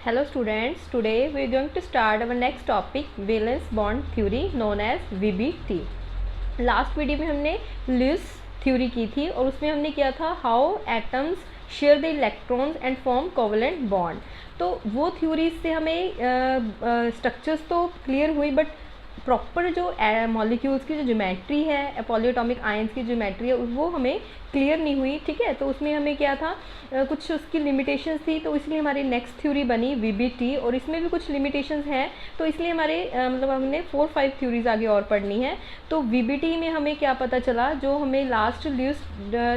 Hello students, today we are going to start our next topic valence bond theory known as VBT. Last video में हमने Lewis theory की थी और उसमें हमने किया था how atoms share the electrons and form covalent bond. तो वो थ्योरी से हमें स्ट्रक्चर्स तो क्लियर हुई बट प्रॉपर जो मॉलिक्यूल्स की जो ज्योमेट्री है, पॉलीएटॉमिक आयंस की ज्योमेट्री है, वो हमें क्लियर नहीं हुई। ठीक है, तो उसमें हमें क्या था, कुछ उसकी लिमिटेशंस थी, तो इसलिए हमारी नेक्स्ट थ्योरी बनी वीबीटी और इसमें भी कुछ लिमिटेशंस हैं, तो इसलिए हमारे मतलब हमने 4-5 थ्योरीज आगे और पढ़नी है। तो वीबीटी में हमें क्या पता चला, जो हमें लास्ट लुईस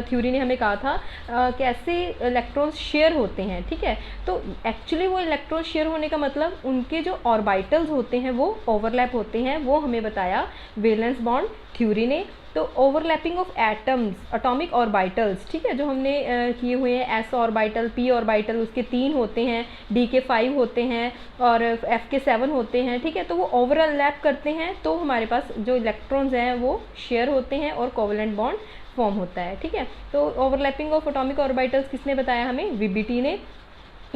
थ्योरी ने हमें कहा था कैसे इलेक्ट्रॉन्स शेयर होते हैं। ठीक है, तो एक्चुअली वो इलेक्ट्रॉन शेयर होने का मतलब उनके जो ऑर्बिटल्स होते हैं वो ओवरलैप होते हैं, वो हमें बताया वेलेंस बॉन्ड थ्योरी ने। तो overlapping of atoms, atomic orbitals, ठीक है, जो हमने किए हुए हैं, एस ऑर्बिटल, पी ऑर्बिटल, उसके 3 होते हैं, डी के 5 होते हैं और एफ के 7 होते हैं। ठीक है, तो वो ओवरलैप करते हैं, तो हमारे पास जो इलेक्ट्रॉन्स हैं वो शेयर होते हैं और कोवेलेंट बॉन्ड फॉर्म होता है। ठीक है, तो ओवरलैपिंग ऑफ एटॉमिक ऑर्बिटल्स किसने बताया हमें? वीबीटी ने।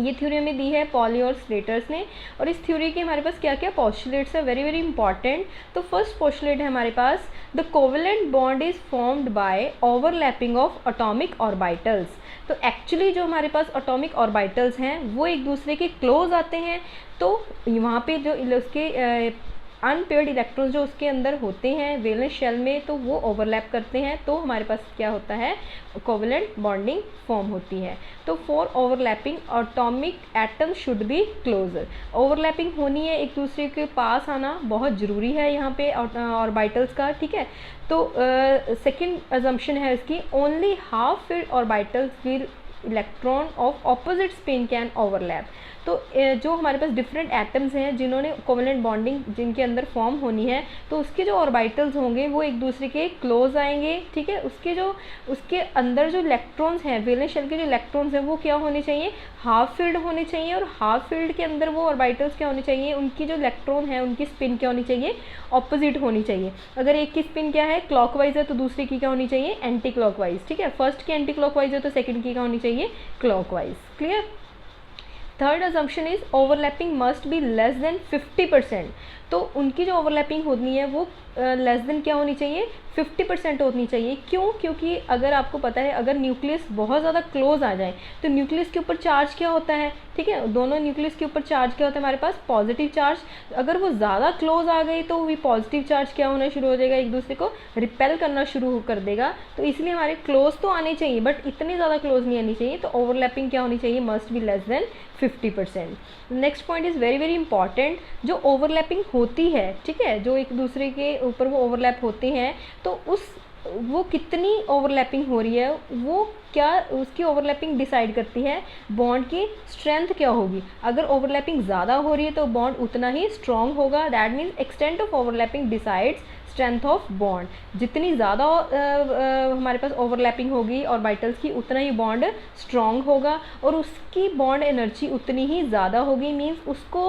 ये थ्योरी हमें दी है पॉली और स्लेटर्स ने। और इस थ्योरी के हमारे पास क्या क्या पोस्टुलेट्स है, वेरी वेरी इंपॉर्टेंट। तो फर्स्ट पोस्टुलेट है हमारे पास, the covalent bond is formed by overlapping of atomic orbitals. तो एक्चुअली जो हमारे पास एटॉमिक ऑर्बिटल्स हैं वो एक दूसरे के क्लोज आते हैं, तो वहाँ पे जो उसके अनपेयर्ड इलेक्ट्रॉन्स जो उसके अंदर होते हैं वैलेंस शेल में, तो वो ओवरलैप करते हैं, तो हमारे पास क्या होता है, कोवेलेंट बॉन्डिंग फॉर्म होती है। तो for overlapping atomic atom should be closer. Overlapping होनी है, एक दूसरे के पास आना बहुत ज़रूरी है यहाँ पे ऑर्बिटल्स का। ठीक है, तो सेकंड अजम्पशन है इसकी, only half filled orbitals will electron of opposite spin can overlap. तो जो हमारे पास डिफरेंट एटम्स हैं जिन्होंने कोवेलेंट बॉन्डिंग जिनके अंदर फॉर्म होनी है, तो उसके जो ऑर्बिटल्स होंगे वो एक दूसरे के क्लोज आएंगे। ठीक है, उसके अंदर जो इलेक्ट्रॉन्स हैं, वैलेंस शेल के जो इलेक्ट्रॉन्स हैं वो क्या होने चाहिए, हाफ फील्ड होने चाहिए, और हाफ फील्ड के अंदर वो ऑर्बिटल्स क्या होने चाहिए, उनकी जो इलेक्ट्रॉन है उनकी स्पिन क्या होनी चाहिए, ऑपोजिट होनी चाहिए। अगर एक की स्पिन क्या है, क्लॉकवाइज है, तो दूसरे की क्या होनी चाहिए, एंटी क्लॉकवाइज। ठीक है, फर्स्ट की एंटी क्लॉकवाइज है तो सेकंड की क्या होनी चाहिए, clockwise. Clear. Third assumption is overlapping must be less than 50%। तो उनकी जो ओवरलैपिंग होनी है वो लेस देन क्या होनी चाहिए, 50% होनी चाहिए। क्यों? क्योंकि अगर आपको पता है, अगर न्यूक्लियस बहुत ज़्यादा क्लोज आ जाए तो न्यूक्लियस के ऊपर चार्ज क्या होता है, ठीक है, दोनों न्यूक्लियस के ऊपर चार्ज क्या होता है हमारे पास, पॉजिटिव चार्ज। अगर वो ज़्यादा क्लोज आ गई तो भी पॉजिटिव चार्ज क्या होना शुरू हो जाएगा, एक दूसरे को रिपेल करना शुरू कर देगा। तो इसलिए हमारे क्लोज तो आने चाहिए बट इतनी ज़्यादा क्लोज नहीं आनी चाहिए। तो ओवरलैपिंग क्या होनी चाहिए, must be less than 50%। Next point is very very important, जो ओवरलैपिंग होती है, ठीक है, जो एक दूसरे के ऊपर वो ओवरलैप होते हैं, तो वो कितनी ओवरलैपिंग हो रही है, वो क्या उसकी ओवरलैपिंग डिसाइड करती है, बॉन्ड की स्ट्रेंथ क्या होगी। अगर ओवरलैपिंग ज़्यादा हो रही है तो बॉन्ड उतना ही स्ट्रॉन्ग होगा। That means extent of overlapping decides strength of bond. जितनी ज़्यादा हमारे पास ओवरलैपिंग होगी ऑर्बिटल्स की, उतना ही बॉन्ड स्ट्रॉन्ग होगा और उसकी बॉन्ड एनर्जी उतनी ही ज़्यादा होगी। मीन्स उसको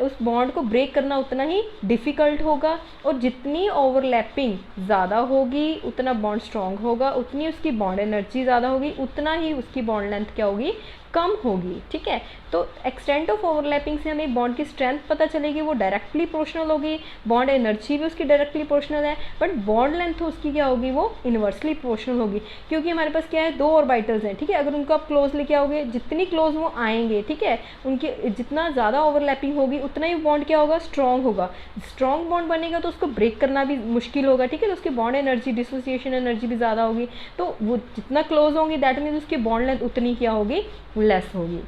उस बॉन्ड को ब्रेक करना उतना ही डिफ़िकल्ट होगा। और जितनी ओवरलैपिंग ज़्यादा होगी उतना बॉन्ड स्ट्रॉन्ग होगा, उतनी उसकी बॉन्ड एनर्जी ज़्यादा होगी, उतना ही उसकी बॉन्ड लेंथ क्या होगी, कम होगी। ठीक है, तो एक्सटेंट ऑफ ओवरलैपिंग से हमें बॉन्ड की स्ट्रेंथ पता चलेगी, वो डायरेक्टली प्रोपोर्शनल होगी, बॉन्ड एनर्जी भी उसकी डायरेक्टली प्रोपोर्शनल है, बट बॉन्ड लेंथ उसकी क्या होगी, वो इन्वर्सली प्रोपोर्शनल होगी। क्योंकि हमारे पास क्या है, 2 ऑर्बिटल्स हैं। ठीक है, अगर उनको आप क्लोज लेके आओगे, जितनी क्लोज वो आएंगे, ठीक है, उनकी जितना ज़्यादा ओवरलैपिंग होगी उतना ही बॉन्ड क्या होगा, स्ट्रॉन्ग होगा। स्ट्रॉन्ग बॉन्ड बनेगा तो उसको ब्रेक करना भी मुश्किल होगा। ठीक है, तो उसकी बॉन्ड एनर्जी, डिसोसिएशन एनर्जी भी ज़्यादा होगी। तो वो जितना क्लोज होंगी दैट मीन्स उसकी बॉन्ड लेंथ उतनी क्या होगी, लेस होगी।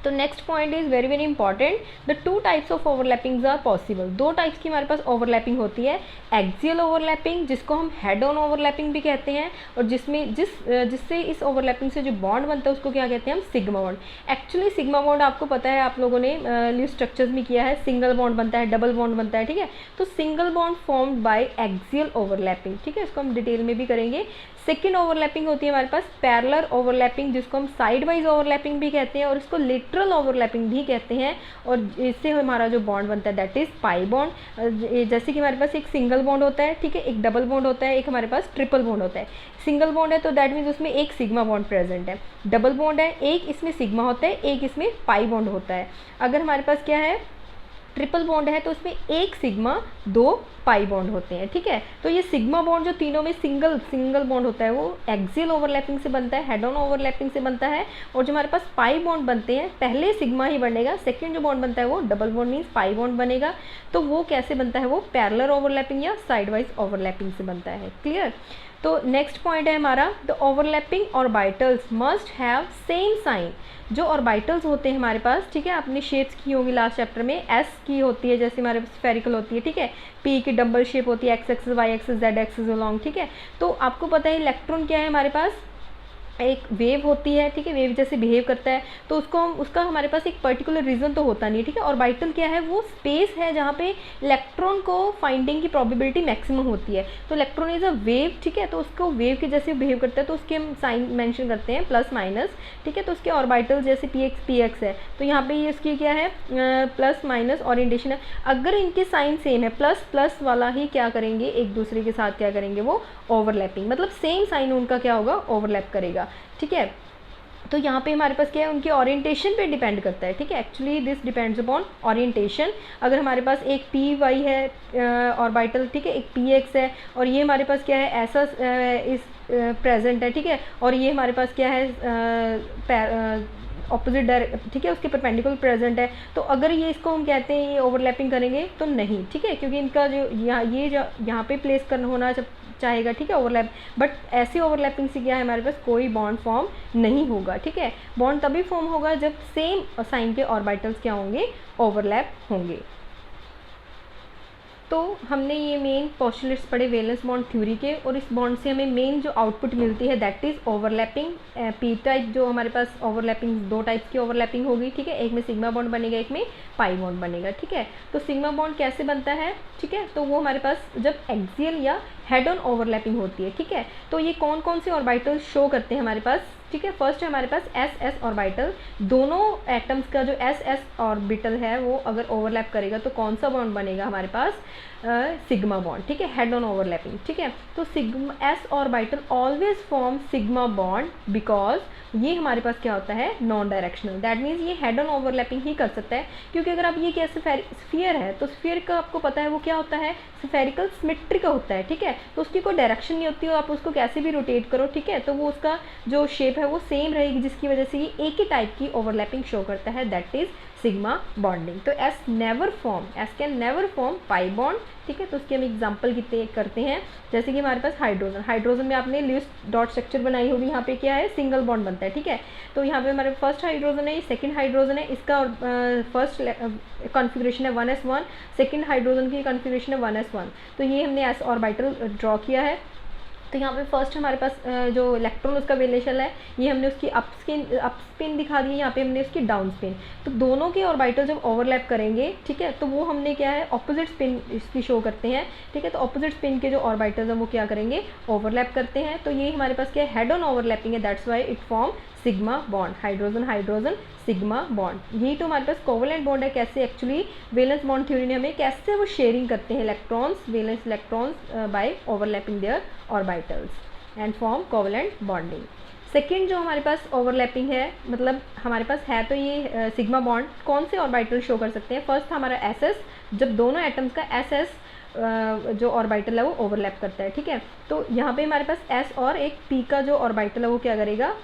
तो next point is very very important, the 2 types of overlappings are possible. 2 types की हमारे पास ओवरलैपिंग होती है, एक्सियल ओवरलैपिंग जिसको हम हेड ऑन ओवरलैपिंग भी कहते हैं, और जिससे इस ओवरलैपिंग से जो बॉन्ड बनता है उसको क्या कहते हैं हम, sigma bond. Actually sigma bond आपको पता है, आप लोगों ने न्यू स्ट्रक्चर्स में किया है, सिंगल बॉन्ड बनता है, डबल बॉन्ड बनता है। ठीक है, तो single bond formed by axial overlapping. ठीक है, इसको हम डिटेल में भी करेंगे। सेकेंड ओवरलैपिंग होती है हमारे पास पैरेलल ओवरलैपिंग, जिसको हम साइड वाइज ओवरलैपिंग भी कहते हैं और इसको लिटरल ओवरलैपिंग भी कहते हैं। और इससे हमारा जो बॉन्ड बनता है दैट इज़ पाई बॉन्ड। जैसे कि हमारे पास एक सिंगल बॉन्ड होता है, ठीक है, एक डबल बॉन्ड होता है, एक हमारे पास ट्रिपल बॉन्ड होता है। सिंगल बॉन्ड है तो दैट मीन्स उसमें एक सिग्मा बॉन्ड प्रेजेंट है। डबल बॉन्ड है, एक इसमें सिग्मा होता है, एक इसमें पाई बॉन्ड होता है। अगर हमारे पास क्या है ट्रिपल बॉन्ड है तो उसमें एक सिग्मा दो पाई बॉन्ड होते हैं, ठीक है। तो ये सिग्मा बॉन्ड जो तीनों में सिंगल बॉन्ड होता है वो एक्सियल ओवरलैपिंग से बनता है, हेड ऑन ओवरलैपिंग से बनता है। और जो हमारे पास पाई बॉन्ड बनते हैं पहले सिग्मा ही बनेगा, सेकंड जो बॉन्ड बनता है वो double bond means pi bond बनेगा। तो वो कैसे बनता है, वो पैरेलल ओवरलैपिंग या साइड वाइज ओवरलैपिंग से बनता है। क्लियर। तो नेक्स्ट पॉइंट है हमारा the overlapping orbitals must have same sign. जो ऑर्बिटल्स होते हैं हमारे पास, ठीक है, आपने शेप्स की होगी लास्ट चैप्टर में, एस की होती है जैसे हमारे स्फेरिकल होती है, ठीक है, पी की डबल शेप होती है, x axis y axis z axis along, ठीक है। तो आपको पता है इलेक्ट्रॉन क्या है हमारे पास, एक वेव होती है, ठीक है, वेव जैसे बिहेव करता है। तो उसका हमारे पास एक पर्टिकुलर रीज़न तो होता नहीं है, ठीक है। ऑर्बिटल क्या है, वो स्पेस है जहाँ पे इलेक्ट्रॉन को फाइंडिंग की प्रोबेबिलिटी मैक्सिमम होती है। तो इलेक्ट्रॉन इज अ वेव, ठीक है, तो उसको वेव के जैसे बिहेव करता है तो उसके हम साइन मेंशन करते हैं प्लस माइनस, ठीक है। तो उसके ऑर्बिटल जैसे पी एक्स है तो यहाँ पे ये इसकी क्या है प्लस माइनस ओरिएंटेशन है। अगर इनके साइन सेम है प्लस प्लस वाला ही क्या करेंगे एक दूसरे के साथ क्या करेंगे, वो ओवरलैपिंग, मतलब सेम साइन उनका क्या होगा, ओवरलैप करेगा, ठीक है। तो यहाँ पे हमारे पास क्या है, उनकी ओरिएंटेशन पे डिपेंड करता है, ठीक है। Actually this depends upon orientation. अगर हमारे पास एक पी वाई है ऑर्बिटल, ठीक है, एक पी एक्स है और ये हमारे पास क्या है ऐसा इस प्रेजेंट है, ठीक है, और ये हमारे पास क्या है ऑपोजिट डायरेक्शन, ठीक है, उसके परपेंडिकुलर प्रेजेंट है। तो अगर ये इसको हम कहते हैं ये ओवरलैपिंग करेंगे तो नहीं, ठीक है, क्योंकि इनका जो यहाँ पे प्लेस करना होना चाहेगा, ठीक है, ओवरलैप। बट ऐसे ओवरलैपिंग से क्या है हमारे पास कोई बॉन्ड फॉर्म नहीं होगा, ठीक है। बॉन्ड तभी फॉर्म होगा जब सेम साइन के ऑर्बिटल्स क्या होंगे, ओवरलैप होंगे। तो हमने ये मेन पोस्टुलेट्स पढ़े वैलेंस बॉन्ड थ्योरी के, और इस बॉन्ड से हमें मेन जो आउटपुट मिलती है that is overlapping. P type जो हमारे पास ओवरलैपिंग, दो टाइप्स की ओवरलैपिंग होगी, ठीक है, एक में सिग्मा बॉन्ड बनेगा, एक में पाई बॉन्ड बनेगा, ठीक है। तो सिग्मा बॉन्ड कैसे बनता है, ठीक है, तो वो हमारे पास जब एक्सियल या हेड ऑन ओवरलैपिंग होती है, ठीक है। तो ये कौन कौन से ऑर्बिटल शो करते हैं हमारे पास, ठीक है। फर्स्ट है हमारे पास एस एस ऑर्बिटल, दोनों एटम्स का जो एस एस ऑर्बिटल है वो अगर ओवरलैप करेगा तो कौन सा बॉन्ड बनेगा हमारे पास, सिग्मा बॉन्ड, ठीक है, हेड ऑन ओवरलैपिंग, ठीक है। तो sigma S orbital always form sigma bond because ये हमारे पास क्या होता है, नॉन डायरेक्शनल, दैट मीन्स ये हेड ऑन ओवरलैपिंग ही कर सकता है। क्योंकि अगर आप ये क्या स्फीयर है तो स्फीयर का आपको पता है वो क्या होता है, स्फेरिकल सिमेट्री का होता है, ठीक है। तो उसकी कोई डायरेक्शन नहीं होती है, आप उसको कैसे भी रोटेट करो, ठीक है, तो वो उसका जो शेप है वो सेम रहेगी, जिसकी वजह से ये एक ही टाइप की ओवरलैपिंग शो करता है, दैट इज सिग्मा बॉन्डिंग। तो S can never form pi bond, ठीक है। तो उसके हम एग्जांपल कितने करते हैं, जैसे कि हमारे पास हाइड्रोजन में आपने लुईस डॉट स्ट्रक्चर बनाई होगी, यहाँ पे क्या है सिंगल बॉन्ड बनता है, ठीक है। तो यहाँ पे हमारे फर्स्ट हाइड्रोजन है, ये सेकंड हाइड्रोजन है, इसका फर्स्ट कॉन्फ़िगरेशन है 1s1, सेकंड हाइड्रोजन की कॉन्फ़िगरेशन है 1s1। तो ये हमने एस ऑर्बिटल ड्रॉ किया है। तो यहाँ पे फर्स्ट हमारे पास जो इलेक्ट्रॉन उसका वेलेशन है ये हमने उसकी अप स्पिन दिखा दी है, यहाँ पे हमने उसकी डाउन स्पिन। तो दोनों के ऑर्बिटल जब ओवरलैप करेंगे, ठीक है, तो वो हमने क्या है ऑपोजिट स्पिन इसकी शो करते हैं, ठीक है। तो ऑपोजिट स्पिन के जो ऑर्बिटल्स हैं वो क्या करेंगे, ओवरलैप करते हैं। तो ये हमारे पास क्या है, हेड ऑन ओवरलैपिंग है, that's why it form sigma bond, hydrogen hydrogen sigma bond. यही तो हमारे पास कोवलेंट बॉन्ड है। कैसे एक्चुअली वैलेंस बॉन्ड थ्योरी ने हमें कैसे वो शेयरिंग करते हैं electrons, valence electrons by overlapping their orbitals and form covalent bonding. Second जो हमारे पास ओवरलैपिंग है, मतलब हमारे पास है तो ये सिग्मा बॉन्ड कौन से ऑर्बिटल शो कर सकते हैं, फर्स्ट हमारा एस एस, जब दोनों एटम्स का एस एस जो ऑर्बिटल है वो ओवरलैप करता है, ठीक है। तो यहाँ पे हमारे पास एस और एक पी का जो ऑर्बिटल है वो क्या करेगा,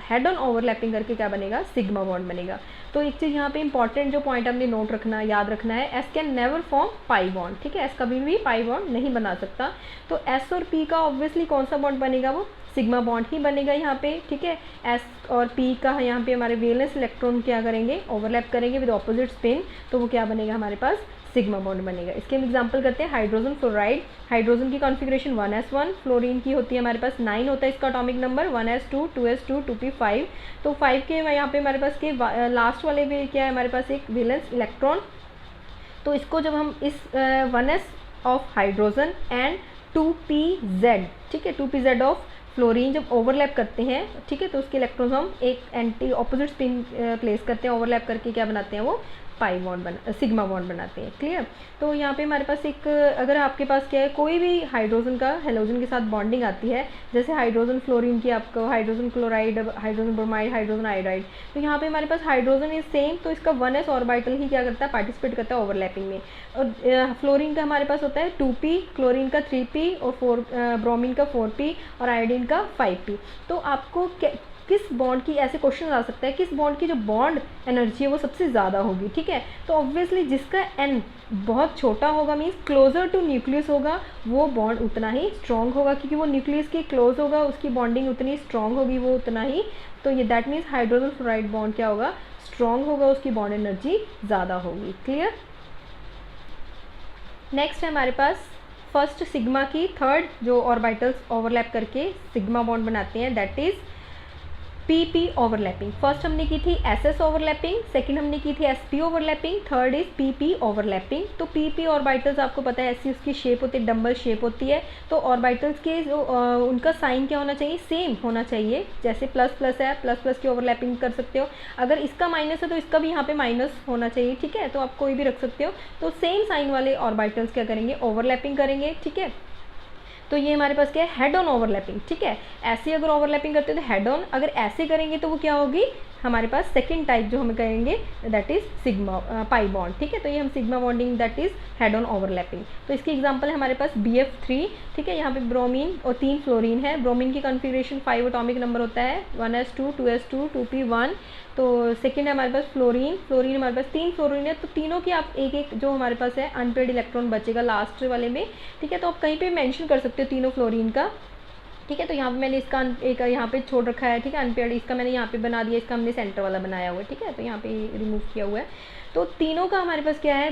हेड ऑन ओवरलैपिंग करके क्या बनेगा, सिग्मा बॉन्ड बनेगा। तो एक चीज़ यहाँ पे इंपॉर्टेंट जो पॉइंट हमने नोट रखना, याद रखना है, S can never form pi bond, ठीक है, एस कभी भी पाई बॉन्ड नहीं बना सकता। तो एस और पी का ऑब्वियसली कौन सा बॉन्ड बनेगा, वो सिग्मा बॉन्ड ही बनेगा यहाँ पे, ठीक है। एस और पी का यहाँ पे हमारे वैलेंस इलेक्ट्रॉन क्या करेंगे, ओवरलैप करेंगे विद ऑपोजिट स्पिन, तो वो क्या बनेगा हमारे पास, सिग्मा बॉन्ड बनेगा। इसके हम एग्जांपल करते हैं, हाइड्रोजन फ्लोराइड, हाइड्रोजन की कॉन्फ़िगरेशन 1s1, फ्लोरीन की होती है हमारे पास 9 होता है इसका atomic number, 1s2, 2s2, 2p5। तो 5 के यहाँ पे हमारे पास के लास्ट वाले में क्या है हमारे पास एक वैलेंस इलेक्ट्रॉन। तो इसको जब हम इस 1s of hydrogen and 2pz, ठीक है, 2pz ऑफ फ्लोरीन जब ओवरलैप करते हैं, ठीक है, तो उसके इलेक्ट्रॉन्स हम एक एंटी ऑपोजिट स्पिन प्लेस करते हैं, ओवरलैप करके क्या बनाते हैं वो पाई बॉन्ड सिग्मा बॉन्ड बनाते हैं। क्लियर। तो यहाँ पे हमारे पास एक, अगर आपके पास क्या है, कोई भी हाइड्रोजन का हेलोजन के साथ बॉन्डिंग आती है, जैसे हाइड्रोजन फ्लोरीन की, आपको hydrogen chloride, hydrogen bromide, hydrogen iodide, तो यहाँ पे हमारे पास हाइड्रोजन इज सेम, तो इसका 1s ऑर्बिटल ही क्या करता है, पार्टिसिपेट करता है ओवरलैपिंग में। और फ्लोरीन का हमारे पास होता है 2p, क्लोरीन का 3p, और ब्रोमीन का 4p, और आयोडीन का 5p। तो आपको किस बॉन्ड की, ऐसे क्वेश्चन आ सकता है, किस बॉन्ड की जो बॉन्ड एनर्जी है वो सबसे ज़्यादा होगी, ठीक है। तो ऑब्वियसली जिसका एन बहुत छोटा होगा, मीन्स क्लोजर टू न्यूक्लियस होगा, वो बॉन्ड उतना ही स्ट्रॉन्ग होगा, क्योंकि वो न्यूक्लियस के क्लोज होगा, उसकी बॉन्डिंग उतनी स्ट्रॉन्ग होगी, वो उतना ही, तो ये that means hydrogen fluoride bond क्या होगा, स्ट्रॉन्ग होगा, उसकी बॉन्ड एनर्जी ज़्यादा होगी। क्लियर। नेक्स्ट है हमारे पास फर्स्ट सिग्मा की थर्ड जो ऑर्बिटल्स ओवरलैप करके सिग्मा बॉन्ड बनाते हैं, that is PP overlapping. First हमने की थी SS ओवरलैपिंग, सेकंड हमने की थी SP overlapping, third is PP overlapping. तो PP ऑर्बिटल्स आपको पता है ऐसी उसकी शेप होती है, डम्बल शेप होती है। तो ऑर्बिटल्स के जो उनका साइन क्या होना चाहिए, सेम होना चाहिए। जैसे प्लस प्लस है, प्लस प्लस की ओवरलैपिंग कर सकते हो, अगर इसका माइनस है तो इसका भी यहाँ पे माइनस होना चाहिए, ठीक है। तो आप कोई भी रख सकते हो। तो सेम साइन वाले ऑर्बिटल्स क्या करेंगे, ओवरलैपिंग करेंगे, ठीक है। तो ये हमारे पास क्या है, हेड ऑन ओवरलैपिंग, ठीक है। ऐसे अगर ओवरलैपिंग करते हैं तो हेड ऑन, अगर ऐसे करेंगे तो वो क्या होगी, हमारे पास सेकंड टाइप जो हम करेंगे that is sigma pi bond, ठीक है। तो ये हम sigma bonding that is head on overlapping. तो इसकी एग्जांपल है हमारे पास BF3, ठीक है। यहाँ पे ब्रोमीन और 3 फ्लोरीन है। ब्रोमीन की कॉन्फ़िगरेशन 5 एटॉमिक नंबर होता है, 1s2, 2s2, 2p1। तो सेकंड है हमारे पास फ्लोरीन हमारे पास 3 फ्लोरीन है। तो तीनों की आप एक एक जो हमारे पास है अनपेयर्ड इलेक्ट्रॉन बचेगा लास्ट वाले में, ठीक है। तो आप कहीं पे मेंशन कर सकते हो तीनों फ्लोरीन का, ठीक है। तो यहाँ पे मैंने इसका एक यहाँ पे छोड़ रखा है, ठीक है, अनपेयर्ड, इसका मैंने यहाँ पे बना दिया, इसका हमने सेंटर वाला बनाया हुआ है, ठीक है। तो यहाँ पे रिमूव किया हुआ है। तो तीनों का हमारे पास क्या है,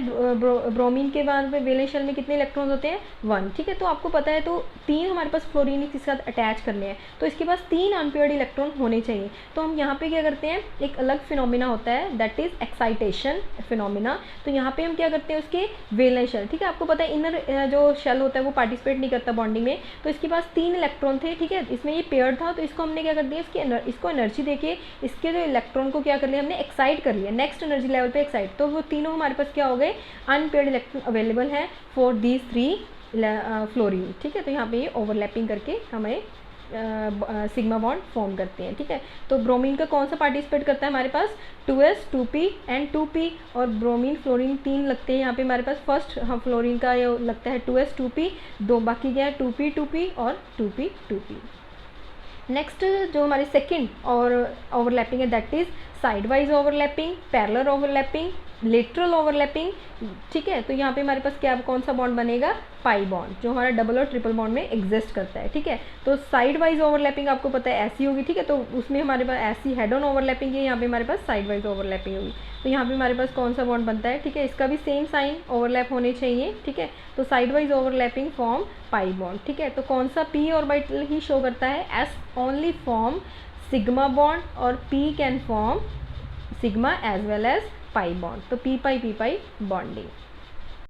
ब्रोमीन के बाद में वैलेंस शेल में कितने इलेक्ट्रॉन्स होते हैं, 1, ठीक है। तो आपको पता है तो 3 हमारे पास फ्लोरीन के साथ अटैच करने हैं, तो इसके पास 3 अनपेयर्ड इलेक्ट्रॉन होने चाहिए। तो हम यहाँ पे क्या करते हैं, एक अलग फिनोमिना होता है दैट इज एक्साइटेशन फिनोमिना। तो यहाँ पे हम क्या करते हैं, उसके वैलेंस शेल, ठीक है। आपको पता है इनर जो शेल होता है वो पार्टिसिपेट नहीं करता बॉन्डिंग में, तो इसके पास 3 इलेक्ट्रॉन थे, ठीक है। इसमें ये पेयर था, तो इसको हमने क्या कर दिया, इसको एनर्जी देके इसके जो इलेक्ट्रॉन को क्या कर लिया हमने, एक्साइट कर लिया, नेक्स्ट एनर्जी लेवल पे एक्साइट। तो वो तीनों हमारे पास क्या हो गए, अनपेयर्ड इलेक्ट्रॉन अवेलेबल है फॉर दीज 3 फ्लोरीन, ठीक है। तो यहाँ पे ये ओवरलैपिंग करके हमें सिग्मा बॉन्ड फॉर्म करते हैं, ठीक है। तो ब्रोमीन का कौन सा पार्टिसिपेट करता है हमारे पास, 2s 2p एंड 2p, और ब्रोमीन फ्लोरीन 3 लगते हैं यहाँ पे हमारे पास। फर्स्ट हम फ्लोरीन का ये लगता है 2s 2p, 2 बाकी क्या है 2p 2p और 2p 2p। नेक्स्ट जो हमारी सेकंड और ओवरलैपिंग है that is side wise overlapping, parallel overlapping, lateral overlapping, ठीक है। तो यहाँ पे हमारे पास क्या कौन सा बॉन्ड बनेगा, पाई बॉन्ड, जो हमारा डबल और ट्रिपल बॉन्ड में एग्जिस्ट करता है, ठीक है। तो साइड वाइज ओवरलैपिंग आपको पता है ऐसी होगी, ठीक है। तो उसमें हमारे पास ऐसी हेड ऑन ओवरलैपिंग है, यहाँ पे हमारे पास साइड वाइज ओवरलैपिंग होगी। तो यहाँ पे हमारे पास कौन सा बॉन्ड बनता है, ठीक है, इसका भी सेम साइन ओवरलैप होने चाहिए, ठीक है। तो side wise overlapping form pi bond, ठीक है। तो कौन सा p ऑर्बिटल ही शो करता है, s only form sigma bond, और p can form sigma as well as pi bond. तो p पाई बॉन्डिंग।